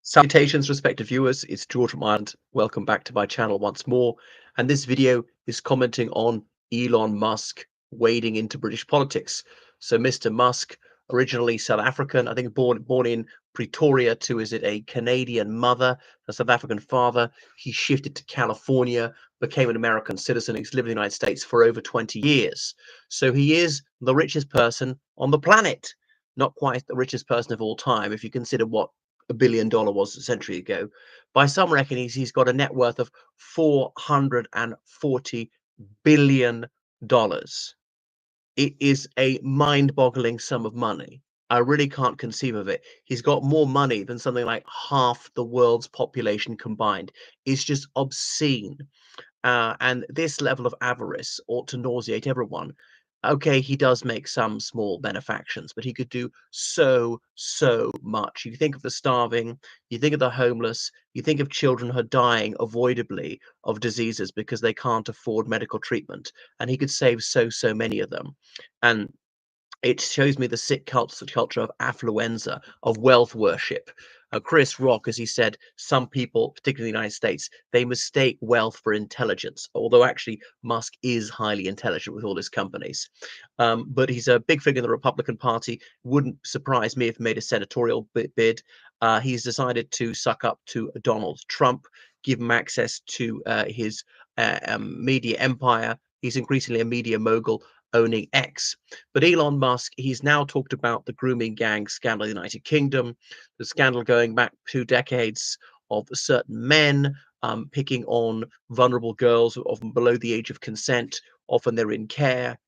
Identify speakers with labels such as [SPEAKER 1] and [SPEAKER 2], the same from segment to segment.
[SPEAKER 1] Salutations, respected viewers. It's George from Ireland. Welcome back to my channel once more. And this video is commenting on Elon Musk wading into British politics. So, Mr. Musk, originally South African, I think born in Pretoria to, is it a Canadian mother, a South African father. He shifted to California, became an American citizen. He's lived in the United States for over 20 years. So, he is the richest person on the planet. Not quite the richest person of all time, if you consider what $1 billion was a century ago. By some reckonings, he's got a net worth of $440 billion. It is a mind-boggling sum of money. I really can't conceive of it. He's got more money than something like half the world's population combined. It's just obscene. And this level of avarice ought to nauseate everyone. Okay, he does make some small benefactions, but he could do so much. You think of the starving, you think of the homeless, you think of children who are dying avoidably of diseases because they can't afford medical treatment, and he could save so many of them. And it shows me the sick culture of affluenza, of wealth worship. Chris Rock, as he said, some people, particularly in the United States, they mistake wealth for intelligence, although actually Musk is highly intelligent with all his companies. But he's a big figure in the Republican Party. Wouldn't surprise me if he made a senatorial bid. He's decided to suck up to Donald Trump, give him access to his media empire. He's increasingly a media mogul, owning X. But Elon Musk, he's now talked about the grooming gang scandal in the United Kingdom, the scandal going back 2 decades of certain men picking on vulnerable girls, often below the age of consent. Often they're in care,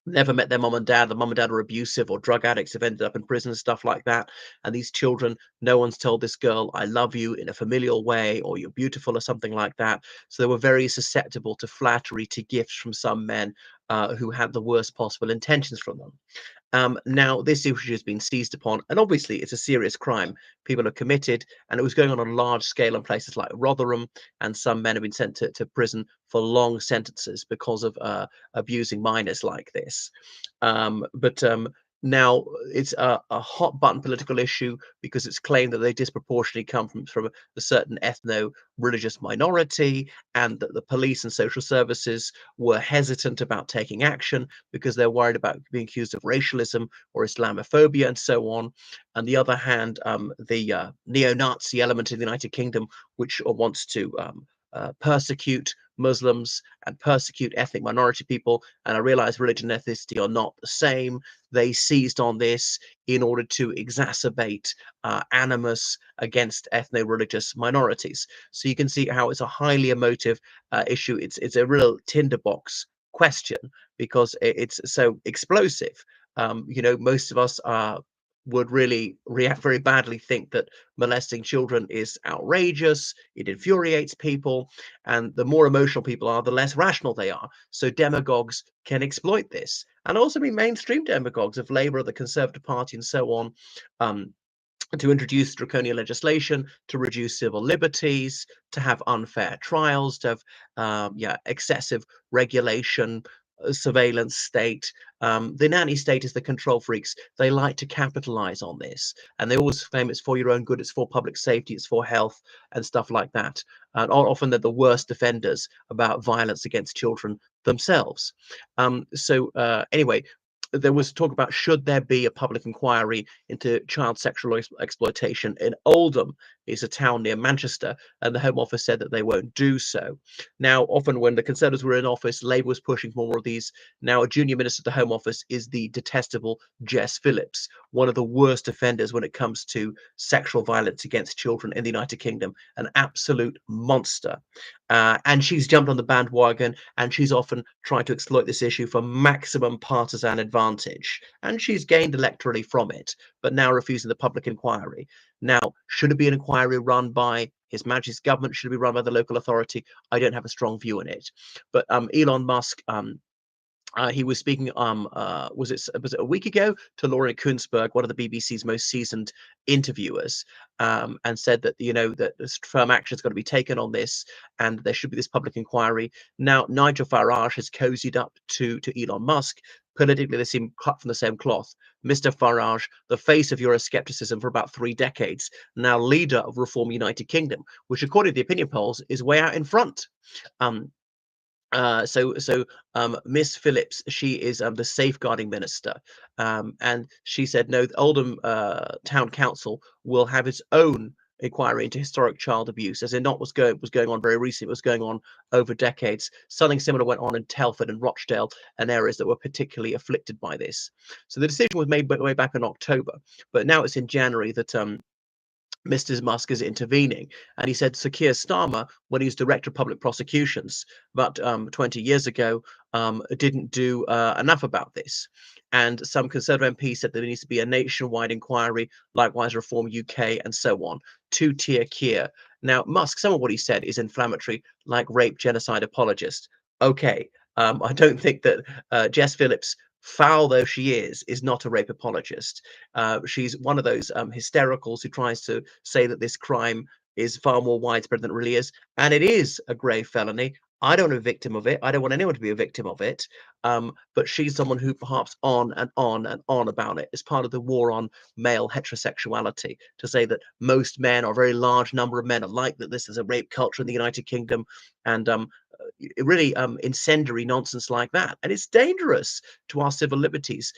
[SPEAKER 1] never met their mom and dad. The mom and dad are abusive or drug addicts, have ended up in prison, stuff like that. And these children, no one's told this girl, I love you in a familial way, or you're beautiful, or something like that. So they were very susceptible to flattery, to gifts from some men who had the worst possible intentions from them. Now, this issue has been seized upon, and obviously it's a serious crime. People are committed, and it was going on a large scale in places like Rotherham, and some men have been sent to prison for long sentences because of abusing minors like this. But now it's a hot button political issue because it's claimed that they disproportionately come from a certain ethno-religious minority, and that the police and social services were hesitant about taking action because they're worried about being accused of racialism or Islamophobia and so on. On the other hand, the neo-Nazi element in the United Kingdom, which wants to persecute Muslims and persecute ethnic minority people, and I realize religion and ethnicity are not the same. They seized on this in order to exacerbate animus against ethno-religious minorities. So you can see how it's a highly emotive issue. It's a real tinderbox question because it's so explosive. Most of us would really react very badly, think that molesting children is outrageous, it infuriates people, and the more emotional people are, the less rational they are. So demagogues can exploit this, and also be mainstream demagogues of Labour, the Conservative Party, and so on. Um, to introduce draconian legislation, to reduce civil liberties, to have unfair trials, to have excessive regulation, surveillance state. The nanny state is the control freaks. They like to capitalize on this, and they always claim it's for your own good, it's for public safety, it's for health and stuff like that. And often they're the worst defenders about violence against children themselves. Anyway, there was talk about, should there be a public inquiry into child sexual exploitation in Oldham? It's a town near Manchester, and the Home Office said that they won't do so. Now, often when the Conservatives were in office, Labour was pushing for more of these. Now, a junior minister at the Home Office is the detestable Jess Phillips, one of the worst offenders when it comes to sexual violence against children in the United Kingdom, an absolute monster. And she's jumped on the bandwagon, and she's often tried to exploit this issue for maximum partisan advantage. And she's gained electorally from it, but now refusing the public inquiry. Now, should it be an inquiry run by His Majesty's government? Should it be run by the local authority? I don't have a strong view on it. But Elon Musk, he was speaking, was it a week ago, to Laurie Kunzberg, one of the BBC's most seasoned interviewers, and said that that this firm action is going to be taken on this, and there should be this public inquiry. Now, Nigel Farage has cozied up to Elon Musk, politically they seem cut from the same cloth. Mr. Farage, the face of Euroscepticism for about 3 decades, now leader of Reform United Kingdom, which according to the opinion polls is way out in front. Um, Miss Phillips, she is the safeguarding minister, and she said no, the Oldham Town Council will have its own inquiry into historic child abuse, as in not was going on very recently, it was going on over decades. Something similar went on in Telford and Rochdale, and areas that were particularly afflicted by this. So the decision was made way back in October, but now it's in January that Mr. Musk is intervening. And he said Sir Keir Starmer, when he was Director of Public Prosecutions about 20 years ago, didn't do enough about this. And some Conservative MPs said there needs to be a nationwide inquiry, likewise Reform UK, and so on. Two-tier Keir. Now, Musk, some of what he said is inflammatory, like rape genocide apologist. Okay, I don't think that Jess Phillips, foul though she is not a rape apologist. She's one of those hystericals who tries to say that this crime is far more widespread than it really is, and it is a grave felony. I don't want to be a victim of it. I don't want anyone to be a victim of it. But she's someone who harps on and on and on about it as part of the war on male heterosexuality, to say that most men, or a very large number of men, are like that. This is a rape culture in the United Kingdom, and really incendiary nonsense like that. And it's dangerous to our civil liberties.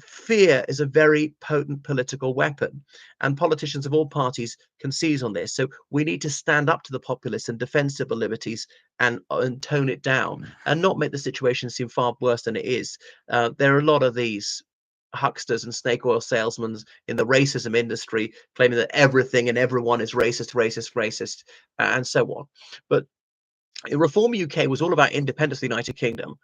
[SPEAKER 1] Fear is a very potent political weapon, and politicians of all parties can seize on this. So we need to stand up to the populists and defend civil liberties, and tone it down, and not make the situation seem far worse than it is. There are a lot of these hucksters and snake oil salesmen in the racism industry claiming that everything and everyone is racist, racist, racist, and so on. But Reform UK was all about independence of the United Kingdom.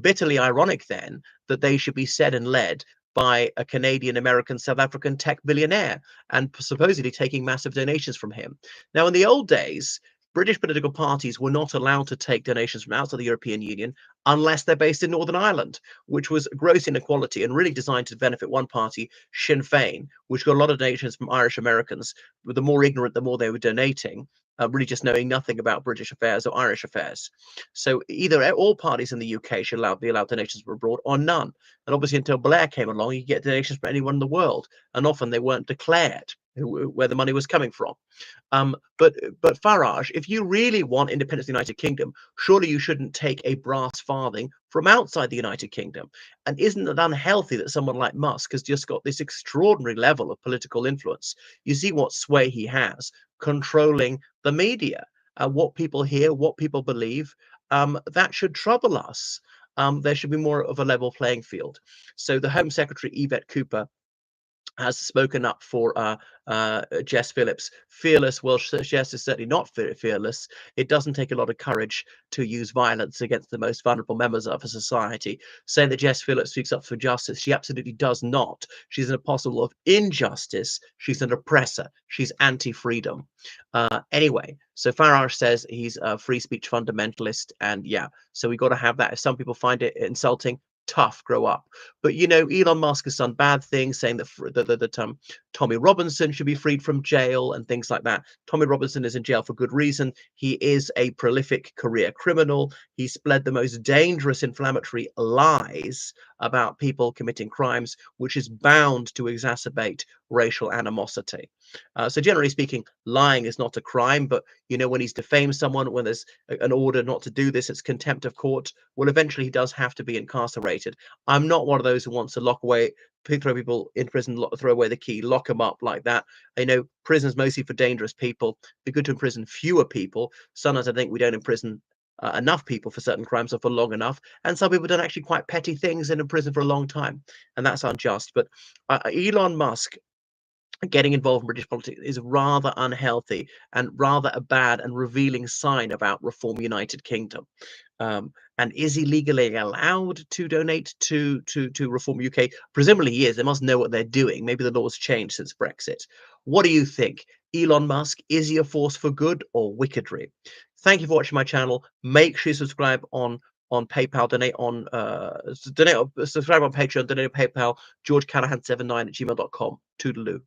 [SPEAKER 1] Bitterly ironic then that they should be said and led by a Canadian, American, South African tech billionaire, and supposedly taking massive donations from him. Now, in the old days, British political parties were not allowed to take donations from outside the European Union unless they're based in Northern Ireland, which was gross inequality and really designed to benefit one party, Sinn Féin, which got a lot of donations from Irish Americans. But the more ignorant, the more they were donating, really just knowing nothing about British affairs or Irish affairs. So either all parties in the UK should be allowed donations from abroad, or none. And obviously, until Blair came along, you could get donations from anyone in the world, and often they weren't declared where the money was coming from. But Farage, if you really want independence of the United Kingdom, surely you shouldn't take a brass farthing from outside the United Kingdom. And isn't it unhealthy that someone like Musk has just got this extraordinary level of political influence? You see what sway he has, controlling the media, what people hear, what people believe. That should trouble us. There should be more of a level playing field. So the Home Secretary, Yvette Cooper, has spoken up for Jess Phillips. Fearless, well, Jess is certainly not fearless. It doesn't take a lot of courage to use violence against the most vulnerable members of a society. Saying that Jess Phillips speaks up for justice, she absolutely does not. She's an apostle of injustice. She's an oppressor. She's anti-freedom. Anyway, so Farage says he's a free speech fundamentalist, and yeah, so we got to have that. If some people find it insulting, tough, grow up. But Elon Musk has done bad things, saying that Tommy Robinson should be freed from jail and things like that. Tommy Robinson is in jail for good reason. He is a prolific career criminal. He spread the most dangerous inflammatory lies about people committing crimes, which is bound to exacerbate racial animosity. So generally speaking, lying is not a crime, but when he's defamed someone, when there's an order not to do this, it's contempt of court. Well, eventually he does have to be incarcerated. I'm not one of those who wants to throw people in prison, throw away the key, lock them up like that. Prison's mostly for dangerous people. Be good to imprison fewer people. Sometimes I think we don't imprison enough people for certain crimes or for long enough, and some people done actually quite petty things and in prison for a long time, and that's unjust. But Elon Musk getting involved in British politics is rather unhealthy and rather a bad and revealing sign about Reform United Kingdom. And is he legally allowed to donate to Reform UK? Presumably he is. They must know what they're doing. Maybe the law's changed since Brexit. What do you think? Elon Musk, is he a force for good or wickedry? Thank you for watching my channel. Make sure you subscribe on PayPal, subscribe on Patreon, donate on PayPal, georgecallahan79@gmail.com. Toodaloo.